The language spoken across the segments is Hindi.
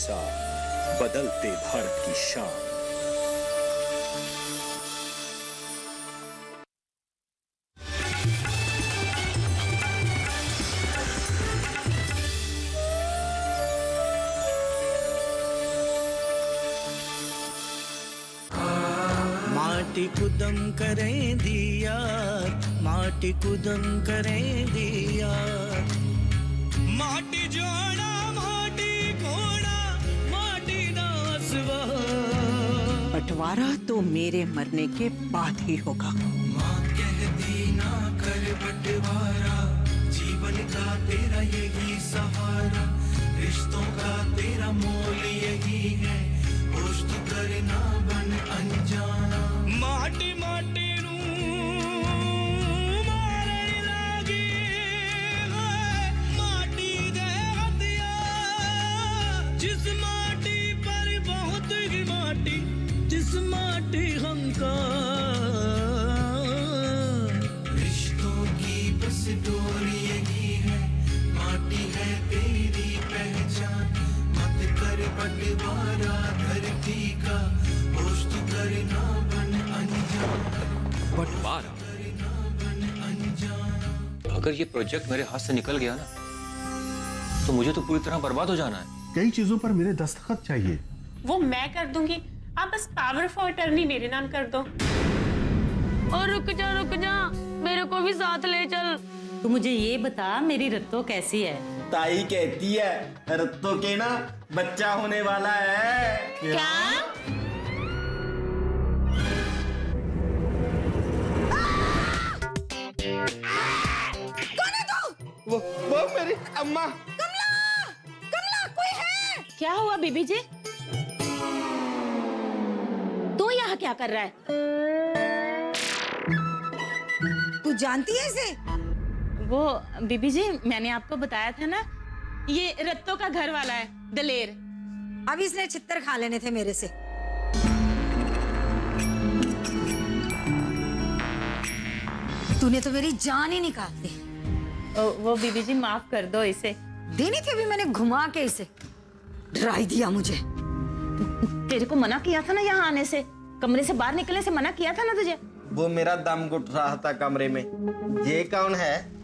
साथ बदलते भारत की शान। माटी कुदम करें दिया, माटी कुदम करें दिया, माटी जोड़ा माटी कोड़ा माटी नासवा। बंटवारा तो मेरे मरने के बाद ही होगा। माँ कहती ना कर बंटवारा, जीवन का तेरा यही सहारा, रिश्तों का तेरा मोल यही है, होश तू करना बन अनजाना। माटी माटी नू मारे लागी है, माटी दे हथिया, जिस माटी पर बहुत ही माटी, जिस माटी हंकार। रिश्तों की बस डोरी यही है, माटी है तेरी पहचान, मत कर बंटवारा धरती का, होश तू करना बन अनजाना। बंटवारा? अगर ये प्रोजेक्ट मेरे हाथ से निकल गया ना, तो मुझे तो पूरी तरह बर्बाद हो जाना है। कई चीजों पर मेरे दस्तखत चाहिए। वो मैं कर दूंगी, आप बस पावर ऑफ अटर्नी मेरे नाम कर दो। और रुक जा, मेरे को भी साथ ले चल। तू मुझे ये बता, मेरी रत्तो कैसी है? ताई कहती है रत्तो के ना बच्चा होने वाला है। क्या? वो मेरी अम्मा। कमला कोई है? क्या हुआ बीबी जी? तू यहाँ क्या कर रहा है? तू जानती है इसे? वो बीबी जी, मैंने आपको बताया था ना, ये रत्तो का घर वाला है, दलेर। अब इसने छित्तर खा लेने थे मेरे से। तूने तो मेरी जान ही निकाल दी। वो बीबी जी माफ कर दो इसे। देनी थी, अभी मैंने घुमा के इसे डरा ही दिया। मुझे तेरे को मना किया था ना यहाँ आने से, कमरे से बाहर निकलने से मना किया था ना तुझे। वो मेरा दम घुट रहा था कमरे में। ये कौन है?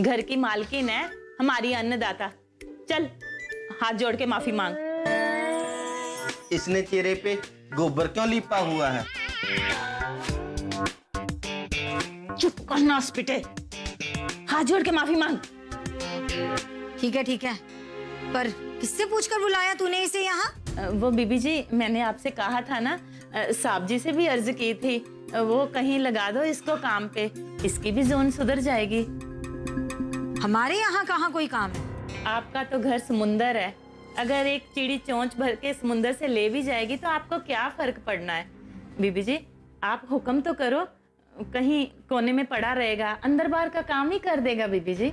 घर की मालकिन है, हमारी अन्नदाता। चल हाथ जोड़ के माफी मांग। इसने चेहरे पे गोबर क्यों लिपा हुआ है? चुप करना स्पिटे, हाथ जोड़ के माफी मांग। ठीक है, पर किससे पूछकर बुलाया तूने इसे यहाँ? वो बीबी जी, मैंने आपसे कहा था ना, साहब जी से भी अर्ज की थी, वो कहीं लगा दो इसको काम पे, इसकी भी जोन सुधर जाएगी। हमारे यहाँ कहाँ कोई काम है? आपका तो घर समुंदर है, अगर एक चिड़ी चोंच भर के समुंदर से ले भी जाएगी तो आपको क्या फर्क पड़ना है? बीबी जी आप हुक्म तो करो, कहीं कोने में पड़ा रहेगा, अंदर बाहर का काम ही कर देगा। बीबी जी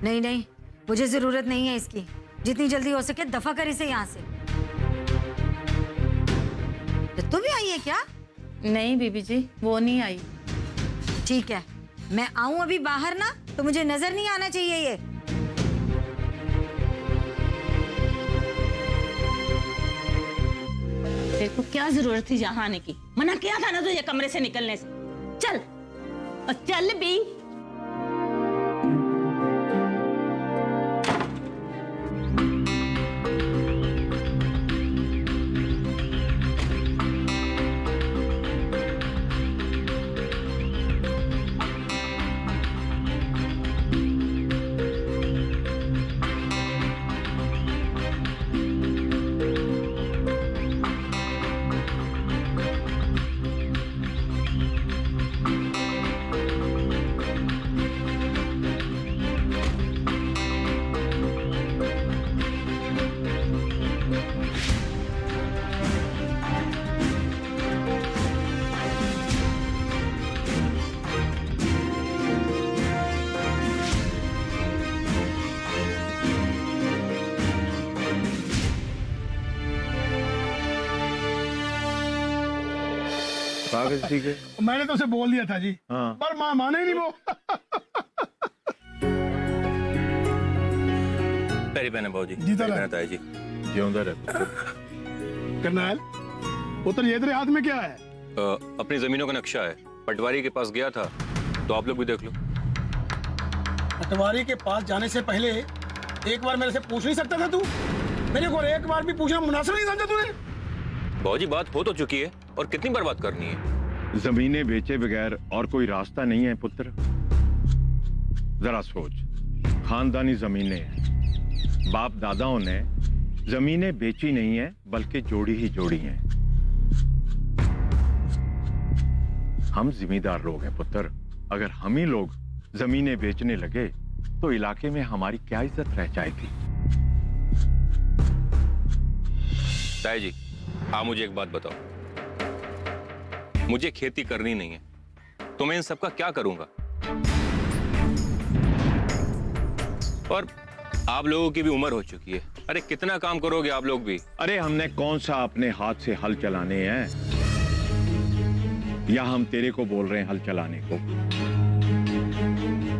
नहीं, मुझे जरूरत नहीं है इसकी। जितनी जल्दी हो सके दफा कर इसे यहाँ से। तू भी आई है क्या? नहीं बीबी जी, वो नहीं आई। ठीक है, मैं आऊं अभी बाहर ना, तो मुझे नजर नहीं आना चाहिए ये। तेरे को क्या जरूरत थी यहाँ आने की? मना किया था ना तुझे कमरे से निकलने से। चल चल भी। कागज ठीक है। मैंने तो उसे बोल दिया था जी, हाँ। पर माँ माने ही नहीं वो। मेरी बहन बाबू जी, जीता मेरी रहा। बहन ताई जी, जिਉਂदा रह पुत्र। करनैल पुत्र ये तेरे हाथ में क्या है? अपनी जमीनों का नक्शा है, पटवारी के पास गया था, तो आप लोग भी देख लो। पटवारी के पास जाने से पहले एक बार मेरे से पूछ नहीं सकता था तू? मेरे को एक बार भी पूछना मुनासिब नहीं समझा तूने? बाबूजी बात हो तो चुकी है, और कितनी बार बात करनी है? जमीनें बेचे बगैर और कोई रास्ता नहीं है पुत्र। जरा सोच, खानदानी जमीनें हैं, बाप दादाओं ने जमीनें बेची नहीं है बल्कि जोड़ी ही जोड़ी हैं। हम जिम्मेदार लोग हैं पुत्र। अगर हम ही लोग जमीनें बेचने लगे तो इलाके में हमारी क्या इज्जत रह जाएगी? ताया जी, आप मुझे एक बात बताओ, मुझे खेती करनी नहीं है तो मैं इन सबका क्या करूंगा? और आप लोगों की भी उम्र हो चुकी है, अरे कितना काम करोगे आप लोग भी? अरे हमने कौन सा अपने हाथ से हल चलाने हैं, या हम तेरे को बोल रहे हैं हल चलाने को?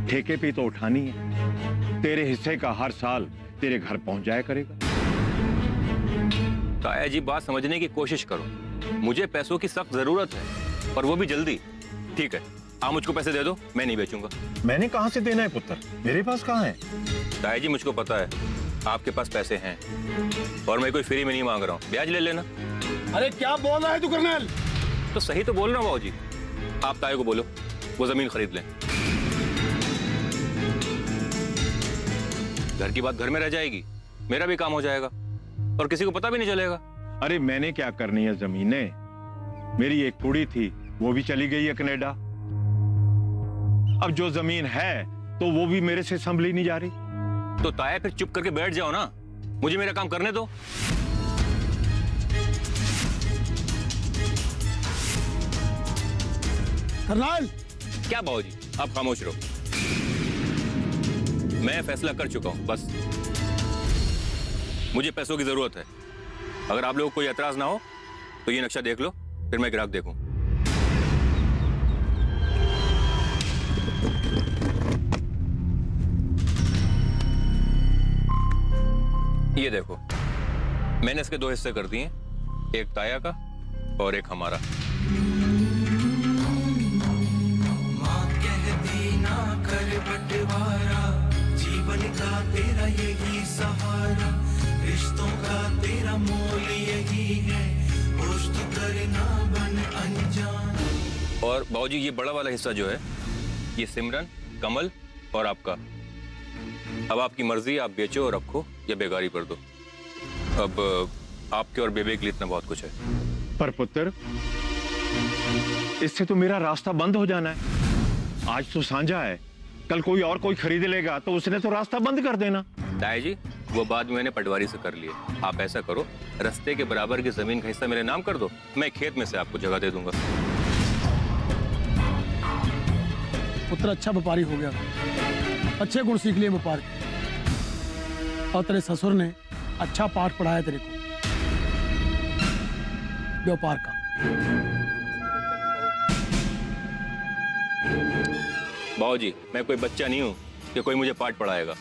ठेके पे तो उठानी है, तेरे हिस्से का हर साल तेरे घर पहुंच जाया करेगा। ताया जी बात समझने की कोशिश करो, मुझे पैसों की सख्त जरूरत है, और वो भी जल्दी। ठीक है, आप मुझको पैसे दे दो, मैं नहीं बेचूंगा। मैंने कहां से देना है पुत्र, मेरे पास कहां है? ताया जी मुझको पता है आपके पास पैसे हैं, और मैं कोई फ्री में नहीं मांग रहा हूँ, ब्याज ले लेना। अरे क्या बोल रहा है तू करनैल? तो सही तो बोल रहा हूँ बाबूजी। आप ताया को बोलो वो जमीन खरीद लें, घर की बात घर में रह जाएगी, मेरा भी काम हो जाएगा, और किसी को पता भी नहीं चलेगा। अरे मैंने क्या करनी है जमीनें? मेरी एक कुड़ी थी, वो भी चली गई है कनाडा। अब जो जमीन है तो वो भी मेरे से संभली नहीं जा रही। तो ताया फिर चुप करके बैठ जाओ ना, मुझे मेरा काम करने दो। करनैल क्या बाबूजी, आप खामोश रहो, मैं फैसला कर चुका हूं, बस मुझे पैसों की जरूरत है। अगर आप लोगों को कोई एतराज ना हो तो ये नक्शा देख लो, फिर मैं ग्राहक देखूं। ये देखो, मैंने इसके दो हिस्से कर दिए, एक ताया का और एक हमारा। माँ कहती ना कर बंटवारा, जीवन का तेरा यही सहारा, रिश्तों का तेरा मोल यही है, होश तो करना बन अनजान। और बाबूजी ये बड़ा वाला हिस्सा जो है, ये सिमरन, कमल और आपका। अब आपकी मर्जी, आप बेचो और रखो या बेगारी कर दो। अब आपके और बेबे के लिए इतना बहुत कुछ है। पर पुत्र, इससे तो मेरा रास्ता बंद हो जाना है। आज तो साझा है, कल कोई और कोई खरीद लेगा तो उसने तो रास्ता बंद कर देना। ताया जी वो बात मैंने पटवारी से कर ली है। आप ऐसा करो, रास्ते के बराबर की जमीन का हिस्सा मेरे नाम कर दो, मैं खेत में से आपको जगह दे दूंगा। पुत्र अच्छा व्यापारी हो गया, अच्छे गुण सीख लिए व्यापार के, और तेरे ससुर ने अच्छा पाठ पढ़ाया तेरे को व्यापार का। बाबूजी मैं कोई बच्चा नहीं हूँ कि कोई मुझे पाठ पढ़ाएगा।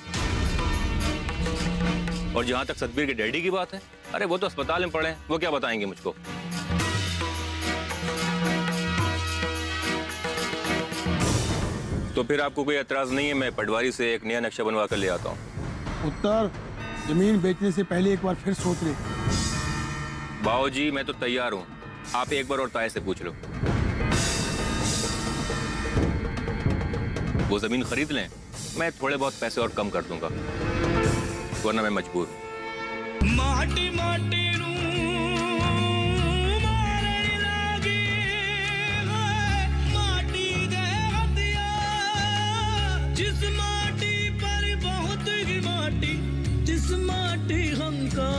और जहां तक सतबीर के डैडी की बात है, अरे वो तो अस्पताल में पड़े हैं, वो क्या बताएंगे मुझको। तो फिर आपको कोई एतराज नहीं है, मैं पटवारी से एक नया नक्शा बनवा कर ले आता हूँ। उत्तर जमीन बेचने से पहले एक बार फिर सोच ले। बाबूजी मैं तो तैयार हूँ, आप एक बार और ताया से पूछ लो। वो जमीन खरीद लें, मैं थोड़े बहुत पैसे और कम कर दूंगा, वरना मैं मजबूर हूँ। माटी माटी जिस माटी पर बहुत ही माटी, जिस माटी हमका।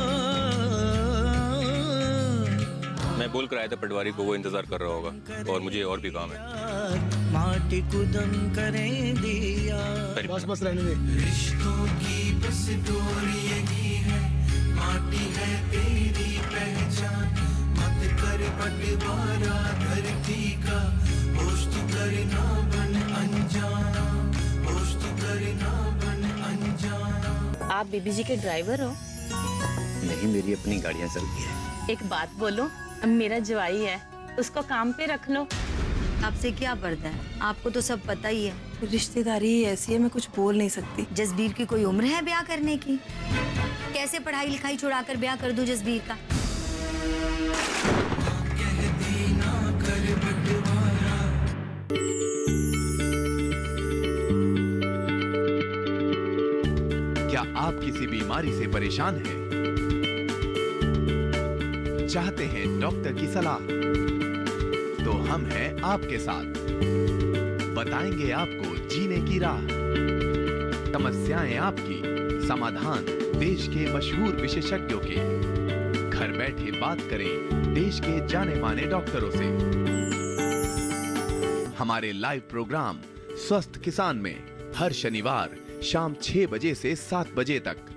मैं बोल कर आया था पटवारी को, वो इंतजार कर रहा होगा, और मुझे और भी काम है। माटी कुदम करें दिया, बस बस रहने दे। रिश्तों की बस डोरी यही है, माटी है तेरी पहचान, मत कर बंटवारा धरती का, होश तो करना बन अनजाना, होश तो करना बन अनजाना। आप बीबी जी के ड्राइवर हो? नहीं, मेरी अपनी गाड़ियाँ चलती है। एक बात बोलो, मेरा जवाई है, उसको काम पे रख लो। आपसे क्या पर्दा है, आपको तो सब पता ही है। रिश्तेदारी ही ऐसी है, मैं कुछ बोल नहीं सकती। जसबीर की कोई उम्र है ब्याह करने की? कैसे पढ़ाई लिखाई छुड़ाकर ब्याह कर दूं जसबीर का? क्या आप किसी बीमारी से परेशान हैं? चाहते हैं डॉक्टर की सलाह? तो हम हैं आपके साथ। बताएंगे आपको जीने की राह। समस्याएं आपकी, समाधान देश के मशहूर विशेषज्ञों के। घर बैठे बात करें देश के जाने माने डॉक्टरों से। हमारे लाइव प्रोग्राम स्वस्थ किसान में हर शनिवार शाम 6 बजे से 7 बजे तक।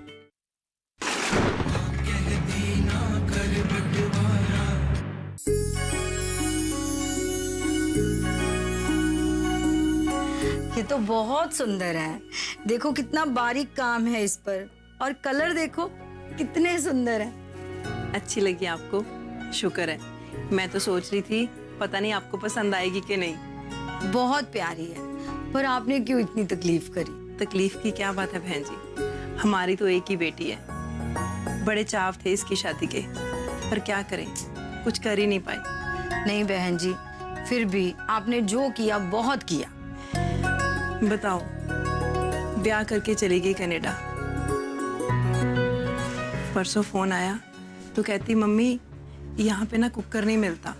ये तो बहुत सुंदर है। देखो कितना बारीक काम है इस पर, और कलर देखो कितने सुंदर है। अच्छी लगी आपको? शुक्र है। मैं तो सोच रही थी पता नहीं आपको पसंद आएगी कि नहीं। बहुत प्यारी है, पर आपने क्यों इतनी तकलीफ करी? तकलीफ की क्या बात है बहन जी, हमारी तो एक ही बेटी है। बड़े चाव थे इसकी शादी के, पर क्या करें, कुछ कर ही नहीं पाए। नहीं बहन जी, फिर भी आपने जो किया बहुत किया। बताओ, ब्याह करके चली गई कनाडा। परसों फोन आया तो कहती मम्मी यहाँ पे ना कुकर नहीं मिलता,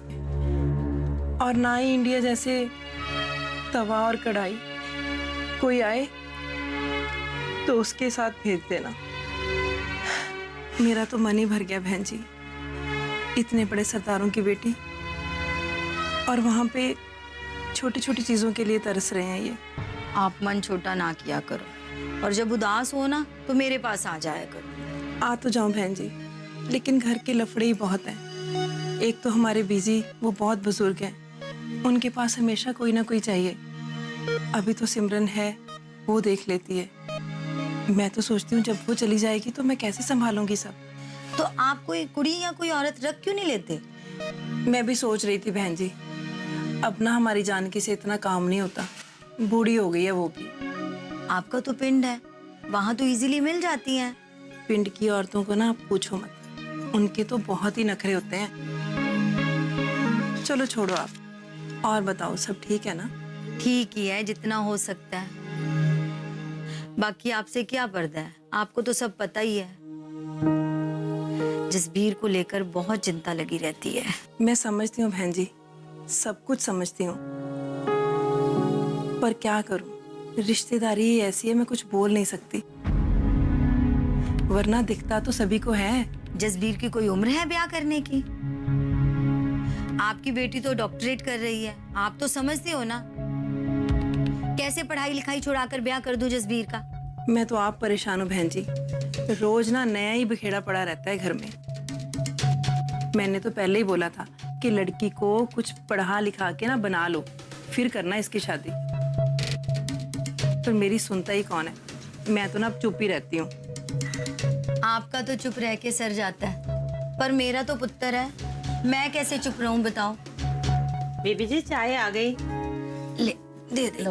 और ना ही इंडिया जैसे तवा और कढ़ाई। कोई आए तो उसके साथ भेज देना। मेरा तो मन ही भर गया बहन जी। इतने बड़े सरदारों की बेटी, और वहां पे छोटी छोटी चीजों के लिए तरस रहे हैं ये। आप मन छोटा ना किया करो, और जब उदास हो ना तो मेरे पास आ जाया करो। आ तो जाऊं बहन जी, लेकिन घर के लफड़े ही बहुत हैं। एक तो हमारे बीजी, वो बहुत बुजुर्ग हैं, उनके पास हमेशा कोई ना कोई चाहिए। अभी तो सिमरन है, वो देख लेती है। मैं तो सोचती हूँ जब वो चली जाएगी तो मैं कैसे संभालूंगी सब। तो आप कोई कुड़ी या कोई औरत रख क्यों नहीं लेते? मैं भी सोच रही थी बहन जी, अब ना हमारी जानकी से इतना काम नहीं होता। बूढ़ी हो गई है वो भी। आपका तो पिंड है, वहाँ तो इजीली मिल जाती हैं। पिंड की औरतों को ना आप पूछो मत, उनके तो बहुत ही नखरे होते हैं। चलो छोड़ो आप, और बताओ सब ठीक है ना? ठीक ही है जितना हो सकता है। बाकी आपसे क्या पर्दा है, आपको तो सब पता ही है। जसबीर को लेकर बहुत चिंता लगी रहती है। मैं समझती हूँ बहन जी, सब कुछ समझती हूँ, पर क्या करूँ, रिश्तेदारी ही ऐसी है, मैं कुछ बोल नहीं सकती। वरना दिखता तो सभी को है। जसबीर की कोई उम्र है ब्याह करने की? आपकी बेटी तो डॉक्टरेट कर रही है, आप तो समझते हो ना। कैसे पढ़ाई लिखाई छुड़ाकर ब्याह कर दूं जसबीर का? मैं तो आप परेशान हूँ बहन जी, रोज ना नया ही बिखेड़ा पड़ा रहता है घर में। मैंने तो पहले ही बोला था कि लड़की को कुछ पढ़ा लिखा के ना बना लो, फिर करना इसकी शादी। पर मेरी सुनता ही कौन है। मैं तो ना अब चुप ही रहती हूँ। आपका तो चुप रह के सर जाता है, पर मेरा तो पुत्र है, मैं कैसे चुप रहूं बताओ। बीबी जी चाय आ गई। ले दे दे।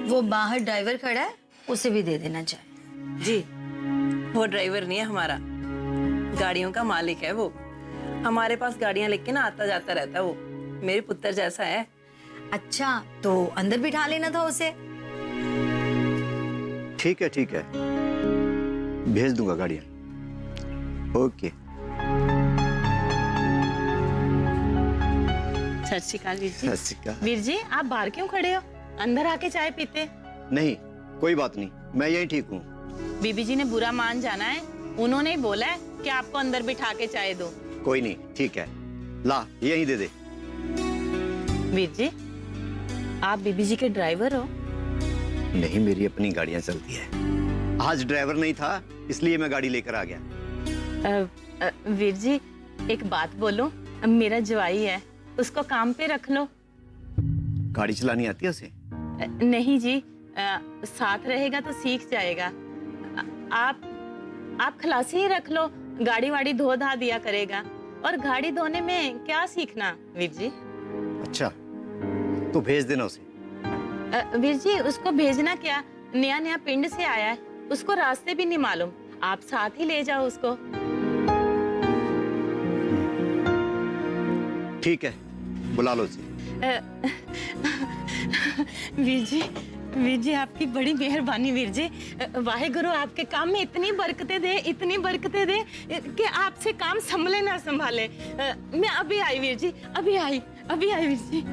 वो बाहर ड्राइवर खड़ा है, उसे भी दे देना चाहे। जी, वो ड्राइवर नहीं है हमारा, गाड़ियों का मालिक है वो। हमारे पास गाड़ियां लेके ना आता जाता रहता है वो, मेरे पुत्र जैसा है। अच्छा, तो अंदर बिठा लेना था उसे। ठीक है, भेज दूंगा गाड़ियाँ। ओके। सत श्री अकाल वीर जी। सत श्री अकाल। वीर जी आप बाहर क्यों खड़े हो, अंदर आके चाय पीते। नहीं, कोई बात नहीं, मैं यहीं ठीक हूँ। बीबी जी ने बुरा मान जाना है, उन्होंने ही बोला है कि आपको अंदर बिठा के चाय दो। कोई नहीं, ठीक है, ला यहीं दे दे। वीर जी आप बीबी जी के ड्राइवर हो? नहीं, मेरी अपनी गाड़ियाँ चलती है। आज ड्राइवर नहीं था, इसलिए मैं गाड़ी लेकर आ गया। वीर जी एक बात बोलो, मेरा जवाई है, उसको काम पे रख लो। गाड़ी चलानी आती है उसे? नहीं जी, साथ रहेगा तो सीख जाएगा। आप आप खलासी ही रख लो, गाड़ी वाड़ी धो धा दिया करेगा। और गाड़ी धोने में क्या सीखना वीर जी? अच्छा, तो भेज देना उसे। वीर जी उसको भेजना क्या, नया नया पिंड से आया है, उसको रास्ते भी नहीं मालूम, आप साथ ही ले जाओ उसको। ठीक है, बुला लो उसे। वीर जी आपकी बड़ी मेहरबानी वीर जी। वाहेगुरु आपके काम में इतनी बरकतें दे, इतनी बरकतें दे कि आपसे काम संभले ना संभाले। मैं अभी आई वीर जी, अभी आई वीर जी।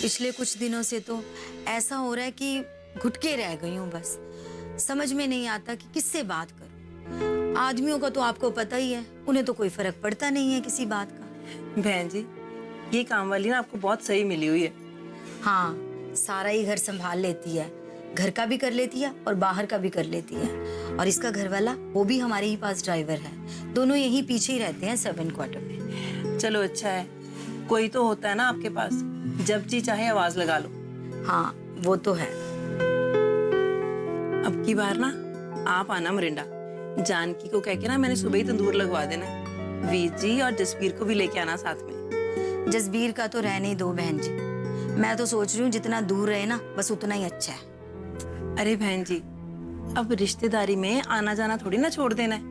पिछले कुछ दिनों से तो ऐसा हो रहा है कि घुटके रह गई हूँ बस। समझ में नहीं आता कि किससे बात करूं। आदमियों का तो आपको पता ही है, उन्हें तो कोई फर्क पड़ता नहीं है किसी बात का। बहन जी, ये काम वाली ना आपको बहुत सही मिली हुई है। हाँ, सारा ही घर संभाल लेती है, घर का भी कर लेती है और बाहर का भी कर लेती है। और इसका घर वाला वो भी हमारे ही पास ड्राइवर है, दोनों यहीं पीछे ही रहते हैं सर्वेंट क्वार्टर में। चलो अच्छा है, कोई तो होता है ना आपके पास, जब जी चाहे आवाज लगा लो। हाँ वो तो है। अब की बार ना आप आना मरिंडा, जानकी को कह के ना मैंने सुबह ही तंदूर लगवा देना। वीर जी और जसबीर को भी लेके आना साथ में। जसबीर का तो रहने ही दो बहन जी, मैं तो सोच रही हूँ जितना दूर रहे ना बस उतना ही अच्छा है। अरे बहन जी, अब रिश्तेदारी में आना जाना थोड़ी ना छोड़ देना है,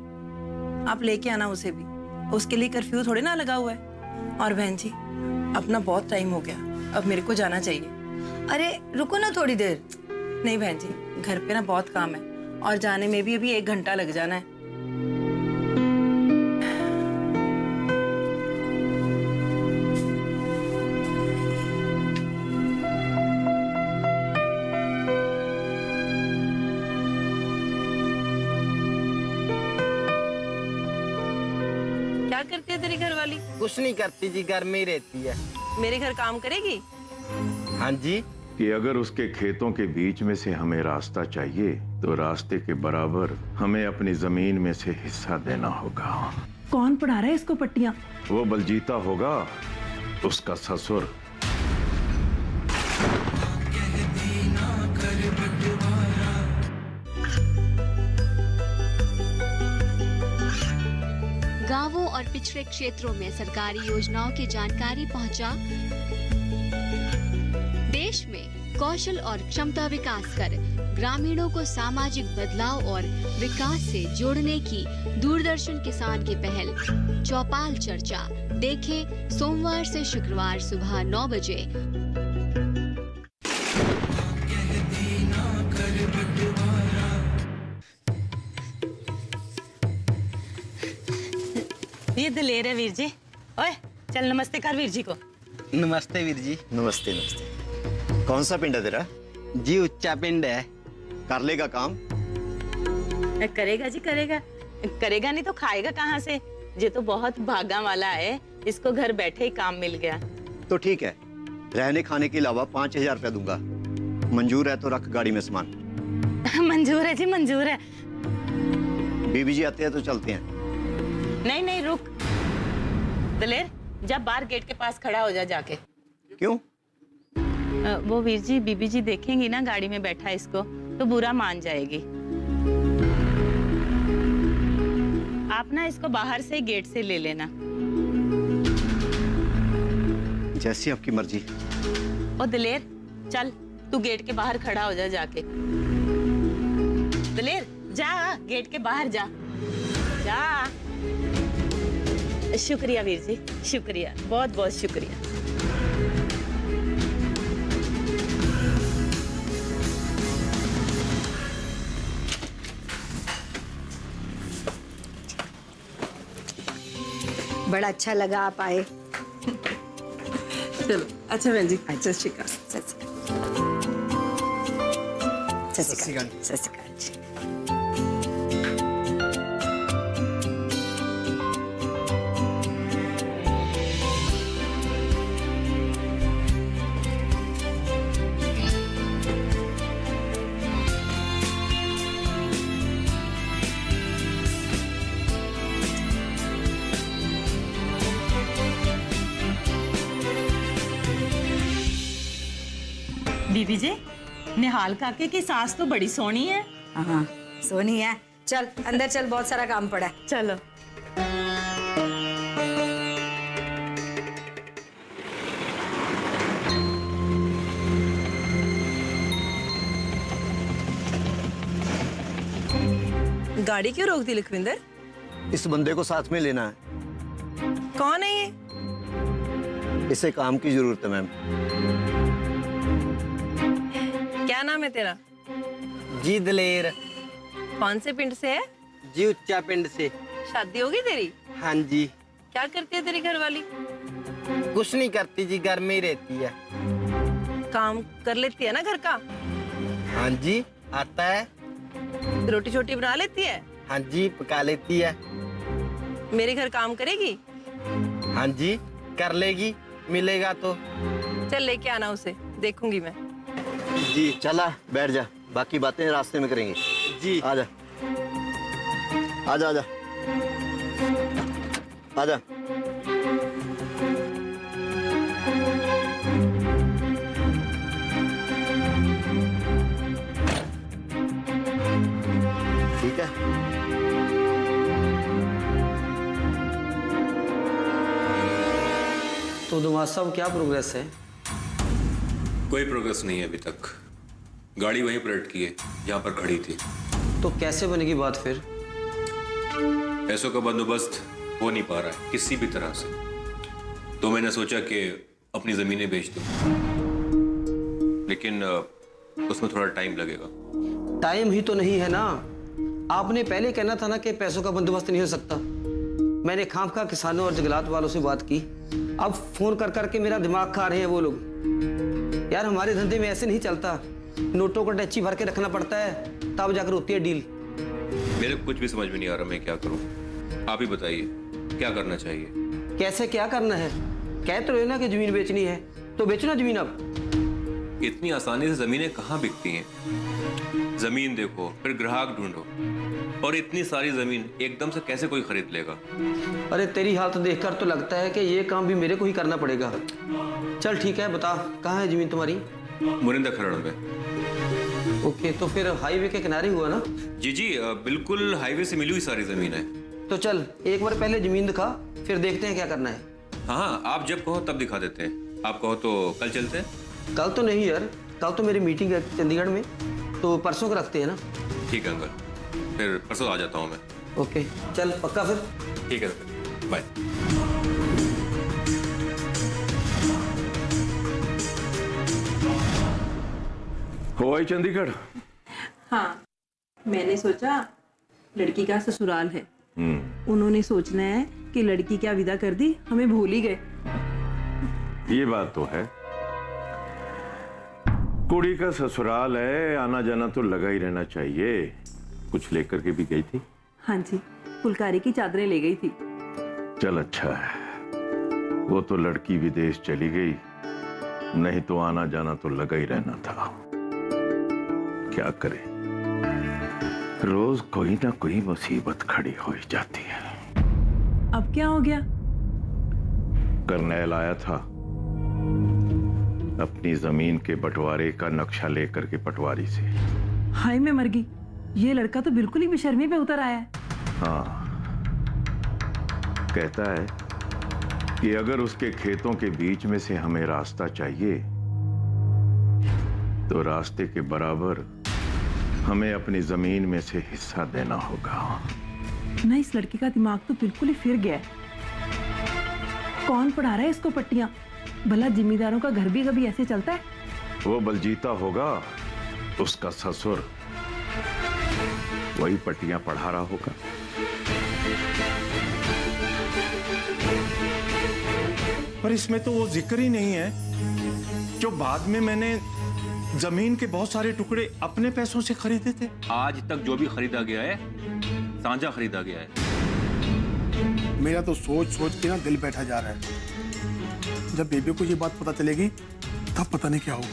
आप लेके आना उसे भी, उसके लिए कर्फ्यू थोड़ी ना लगा हुआ है। और बहन जी अपना बहुत टाइम हो गया, अब मेरे को जाना चाहिए। अरे रुको ना थोड़ी देर। नहीं बहन जी, घर पे ना बहुत काम है और जाने में भी अभी 1 घंटा लग जाना है। क्या करती है तेरी घरवाली? कुछ नहीं करती जी, घर में ही रहती है। मेरे घर काम करेगी? हाँ जी। कि अगर उसके खेतों के बीच में से हमें रास्ता चाहिए तो रास्ते के बराबर हमें अपनी जमीन में से हिस्सा देना होगा। कौन पढ़ा रहा है इसको पट्टियां? वो बलजीता होगा, उसका ससुर। गांवों और पिछड़े क्षेत्रों में सरकारी योजनाओं की जानकारी पहुंचा। देश में कौशल और क्षमता विकास कर ग्रामीणों को सामाजिक बदलाव और विकास से जोड़ने की दूरदर्शन किसान की पहल चौपाल चर्चा देखें सोमवार से शुक्रवार सुबह 9 बजे। ये दलेर है वीर जी। ओए चल नमस्ते कर वीर जी को। नमस्ते वीर जी। नमस्ते नमस्ते। कौन सा पिंड है तेरा? जी उच्चा पिंड है। कर लेगा काम? करेगा जी करेगा, करेगा नहीं तो खाएगा कहाँ से? ये तो बहुत भागा वाला है, इसको घर बैठे ही काम मिल गया। तो ठीक है, रहने खाने के अलावा 5000 रुपया दूंगा। मंजूर है तो रख गाड़ी में सामान। मंजूर है जी मंजूर है। बीबी जी आते हैं तो चलते हैं। नहीं नहीं रुक दलेर, जब बाहर गेट के पास खड़ा हो जा जाके। क्यों? वो वीर जी बीबी जी देखेंगी ना गाड़ी में बैठा इसको तो बुरा मान जाएगी। आप ना इसको बाहर से गेट से ले लेना। जैसी आपकी मर्जी। ओ दलेर चल, तू गेट के बाहर खड़ा हो जा जाके। दलेर जा, गेट के बाहर जा जा। शुक्रिया वीर जी, शुक्रिया, बहुत बहुत शुक्रिया। बड़ा अच्छा लगा आप आए। चलो अच्छा बहन जी, सत श्री अकाल। सत श्री अकाल। सत श्री अकाल जी। बीबी जी, निहाल काके की सास तो बड़ी सोहनी है। हाँ सोनी है। चल अंदर चल, बहुत सारा काम पड़ा है। चलो। गाड़ी क्यों रोक दी लखविंदर? इस बंदे को साथ में लेना है। कौन है ये? इसे काम की जरूरत है मैम। क्या नाम है तेरा? जी दलेर। कौन से पिंड से है? जी उच्चा पिंड से। शादी होगी तेरी? हाँ जी। क्या करती है तेरी घरवाली? कुछ नहीं करती जी, घर में ही रहती है। काम कर लेती है ना घर का? हाँ जी आता है। रोटी छोटी बना लेती है? हाँ जी पका लेती है। मेरे घर काम करेगी? हाँ जी कर लेगी, मिलेगा तो। चल लेके आना उसे, देखूंगी मैं। जी चला बैठ जा, बाकी बातें रास्ते में करेंगे। जी आजा आजा आजा आजा। ठीक है। तो दुमाद साहब क्या प्रोग्रेस है? कोई प्रोग्रेस नहीं है अभी तक। गाड़ी वहीं पर अटकी है जहाँ पर खड़ी थी। तो कैसे बनेगी बात फिर? पैसों का बंदोबस्त हो नहीं पा रहा है किसी भी तरह से, तो मैंने सोचा कि अपनी ज़मीनें बेच दूं, लेकिन उसमें थोड़ा टाइम लगेगा। टाइम ही तो नहीं है ना। आपने पहले कहना था ना कि पैसों का बंदोबस्त नहीं हो सकता। मैंने खामखा किसानों और जंगलात वालों से बात की। अब फोन कर करके मेरा दिमाग खा रहे हैं वो लोग। यार हमारे धंधे में ऐसे नहीं चलता, नोटों को टैची भर के रखना पड़ता है, तब जाकर होती है डील। मेरे कुछ भी समझ में नहीं आ रहा मैं क्या करूं। आप ही बताइए क्या करना चाहिए? कैसे क्या करना है? कह तो रहे ना कि जमीन बेचनी है, तो बेचो ना जमीन। अब इतनी आसानी से जमीनें कहाँ बिकती हैं? जमीन देखो, फिर ग्राहक ढूंढो, और इतनी सारी जमीन एकदम से कैसे कोई खरीद लेगा? अरे तेरी हालत देखकर तो लगता है कि ये काम भी मेरे को ही करना पड़ेगा। चल ठीक है, बता कहाँ है जमीन तुम्हारी? मुरिंदा खरड़ में। ओके, तो फिर हाईवे के किनारे हुआ ना? जी जी बिल्कुल हाईवे से मिली हुई सारी जमीन है। तो चल एक बार पहले जमीन दिखा, फिर देखते हैं क्या करना है। हाँ आप जब कहो तब दिखा देते हैं। आप कहो तो कल चलते हैं। कल तो नहीं यार, कल तो मेरी मीटिंग है चंडीगढ़ में, तो परसों को रखते हैं ना। ठीक है अंकल, फिर परसों आ जाता हूँ मैं। ओके चल पक्का फिर। ठीक है बाय। हो आई चंडीगढ़? हाँ, मैंने सोचा लड़की का ससुराल है, उन्होंने सोचना है कि लड़की क्या विदा कर दी, हमें भूल ही गए। ये बात तो है, कुड़ी का ससुराल है, आना जाना तो लगा ही रहना चाहिए। कुछ लेकर के भी गई थी? हाँ जी, फुलकारी की चादरें ले गई थी। चल अच्छा है, वो तो लड़की विदेश चली गई, नहीं तो आना जाना तो लगा ही रहना था। क्या करे, रोज कोई ना कोई मुसीबत खड़ी हो ही जाती है। अब क्या हो गया? करनैल आया था, अपनी जमीन के बंटवारे का नक्शा लेकर के पटवारी से। हाय मैं मर गई, ये लड़का तो बिल्कुल ही बेशर्मी पे उतर आया है। हाँ, कहता है कि अगर उसके खेतों के बीच में से हमें रास्ता चाहिए तो रास्ते के बराबर हमें अपनी जमीन में से हिस्सा देना होगा। ना, इस लड़के का दिमाग तो बिल्कुल ही फिर गया है। कौन पढ़ा रहा है इसको पट्टियां? भला जिम्मेदारों का घर भी कभी ऐसे चलता है? वो बलजीता होगा, उसका ससुर, वही पट्टियां पढ़ा रहा होगा। पर इसमें तो वो जिक्र ही नहीं है जो बाद में मैंने जमीन के बहुत सारे टुकड़े अपने पैसों से खरीदे थे। आज तक जो भी खरीदा गया है साझा खरीदा गया है। मेरा तो सोच सोच के ना दिल बैठा जा रहा है। जब बेबी को ये बात पता चलेगी तब पता नहीं क्या होगा।